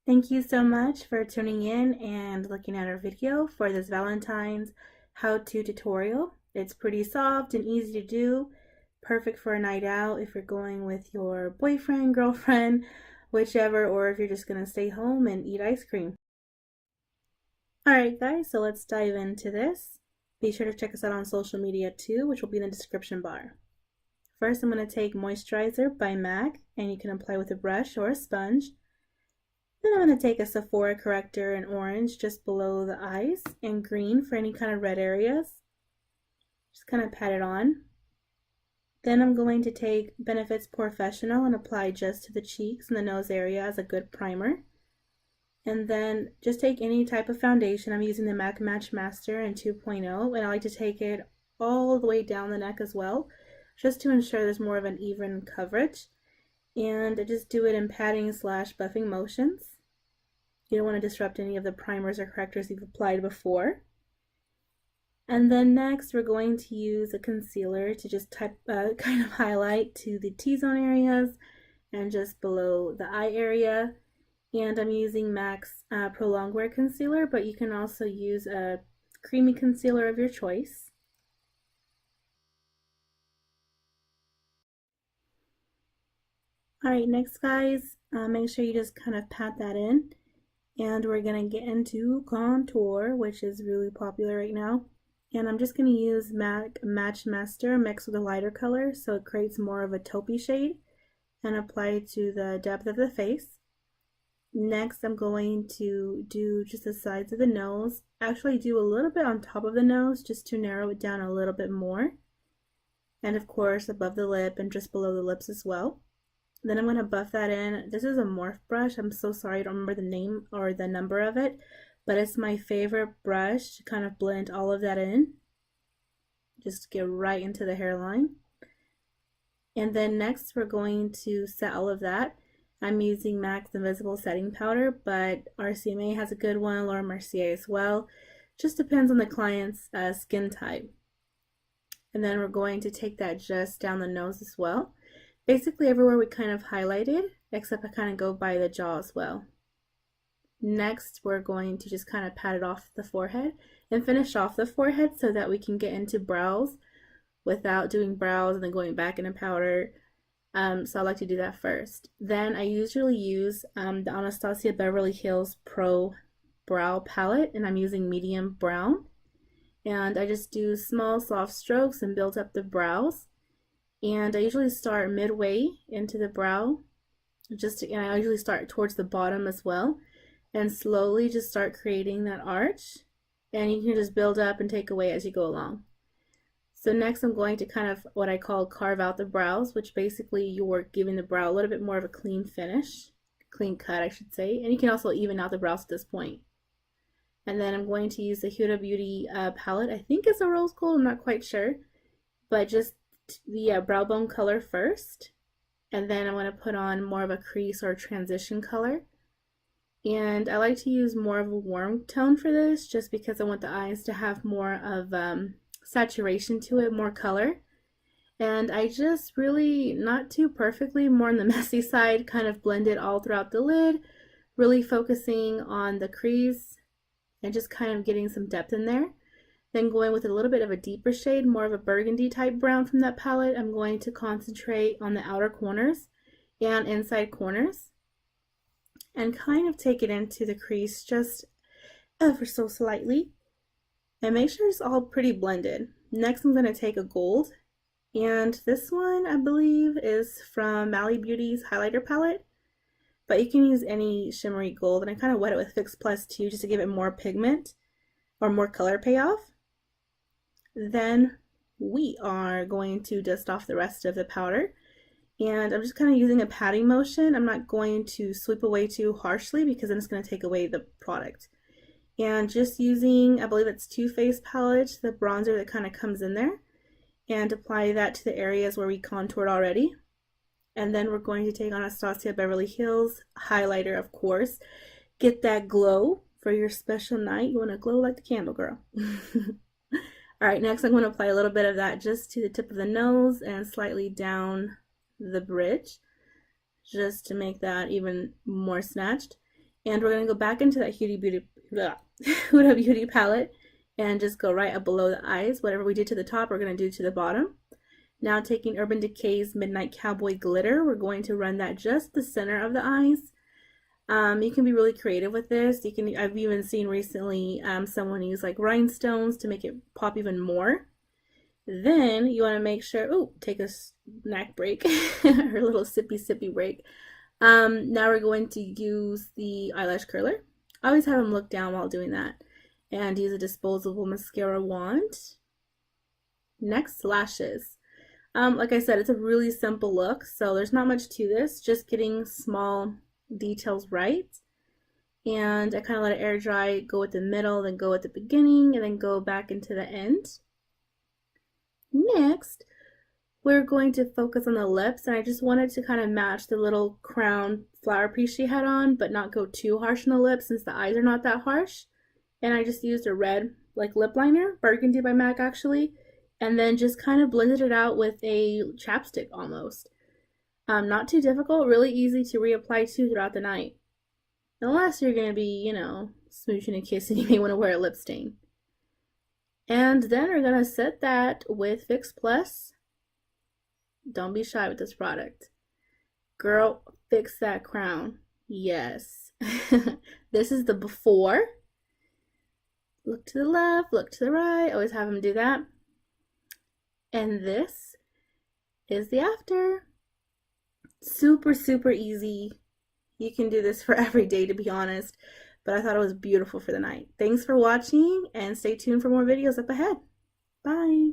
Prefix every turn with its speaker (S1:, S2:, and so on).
S1: Thank you so much for tuning in and looking at our video for this Valentine's how-to tutorial. It's pretty soft and easy to do, perfect for a night out if you're going with your boyfriend, girlfriend, whichever, or if you're just going to stay home and eat ice cream. Alright guys, so let's dive into this. Be sure to check us out on social media too, which will be in the description bar. First, I'm going to take Moisturizer by MAC, and you can apply with a brush or a sponge. Then I'm going to take a SEPHORA corrector in orange just below the eyes and green for any kind of red areas. Just kind of pat it on. Then I'm going to take Benefit's Porefessional and apply just to the cheeks and the nose area as a good primer. And then just take any type of foundation. I'm using the MAC Match Master in 2.0, and I like to take it all the way down the neck as well, just to ensure there's more of an even coverage. And I just do it in patting / buffing motions. You don't want to disrupt any of the primers or correctors you've applied before. And then next we're going to use a concealer to just kind of highlight to the T-zone areas and just below the eye area. And I'm using MAC's Prolongwear Concealer, but you can also use a creamy concealer of your choice. Alright, next guys, make sure you just kind of pat that in. And we're going to get into contour, which is really popular right now. And I'm just going to use MAC Match Master mixed with a lighter color so it creates more of a taupey shade, and apply it to the depth of the face. Next, I'm going to do just the sides of the nose. Actually do a little bit on top of the nose just to narrow it down a little bit more. And of course above the lip and just below the lips as well. Then I'm going to buff that in. This is a Morph brush. I'm so sorry I don't remember the name or the number of it, but it's my favorite brush to kind of blend all of that in. Just get right into the hairline. And then next we're going to set all of that. I'm using MAC's Invisible Setting Powder, but RCMA has a good one, Laura Mercier as well. Just depends on the client's skin type. And then we're going to take that just down the nose as well. Basically everywhere we kind of highlighted, except I kind of go by the jaw as well. Next, we're going to just kind of pat it off the forehead and finish off the forehead so that we can get into brows without doing brows and then going back into powder. So I like to do that first. Then I usually use the ANASTASIA Beverly Hills Pro Brow Palette, and I'm using medium brown. And I just do small soft strokes and build up the brows. And I usually start midway into the brow, and I usually start towards the bottom as well, and slowly just start creating that arch, and you can just build up and take away as you go along. So next I'm going to kind of what I call carve out the brows, which basically you're giving the brow a little bit more of a clean finish, clean cut I should say, and you can also even out the brows at this point. And then I'm going to use the Huda Beauty palette. I think it's a rose gold, I'm not quite sure, but just the brow bone color first, and then I'm going to put on more of a crease or a transition color. And I like to use more of a warm tone for this just because I want the eyes to have more of saturation to it, more color. And I just really, not too perfectly, more on the messy side, kind of blend it all throughout the lid, really focusing on the crease and just kind of getting some depth in there. Then going with a little bit of a deeper shade, more of a burgundy type brown from that palette, I'm going to concentrate on the outer corners and inside corners and kind of take it into the crease just ever so slightly and make sure it's all pretty blended. Next I'm going to take a gold, and this one I believe is from Mally Beauty's highlighter palette, but you can use any shimmery gold, and I kind of wet it with Fix Plus too just to give it more pigment or more color payoff. Then we are going to dust off the rest of the powder, and I'm just kind of using a patting motion. I'm not going to sweep away too harshly because then it's going to take away the product. And just using, I believe it's Too Faced palette, the bronzer that kind of comes in there, and apply that to the areas where we contoured already. And then we're going to take Anastasia Beverly Hills highlighter, of course. Get that glow for your special night. You want to glow like the candle girl. Alright, next I'm going to apply a little bit of that just to the tip of the nose and slightly down the bridge, just to make that even more snatched. And we're going to go back into that Huda Beauty palette and just go right up below the eyes. Whatever we did to the top, we're going to do to the bottom. Now taking Urban Decay's Midnight Cowboy Glitter, we're going to run that just the center of the eyes. You can be really creative with this. I've even seen recently someone use like rhinestones to make it pop even more. Then you want to make sure, take a snack break, or a little sippy break. Now we're going to use the eyelash curler. I always have them look down while doing that. And use a disposable mascara wand. Next, lashes. Like I said, it's a really simple look, so there's not much to this, just getting small details right. And I kind of let it air dry, go at the middle, then go at the beginning, and then go back into the end. Next, we're going to focus on the lips, and I just wanted to kind of match the little crown flower piece she had on, but not go too harsh on the lips since the eyes are not that harsh. And I just used a red lip liner, Burgundy by MAC actually, and then just kind of blended it out with a chapstick almost. Not too difficult, really easy to reapply to throughout the night. Unless you're going to be, smooching and kissing, you may want to wear a lip stain. And then we're going to set that with Fix Plus. Don't be shy with this product. Girl, fix that crown. Yes. This is the before. Look to the left, look to the right. Always have them do that. And this is the after. Super easy. You can do this for every day, to be honest, but I thought it was beautiful for the night. Thanks for watching, and stay tuned for more videos up ahead. Bye.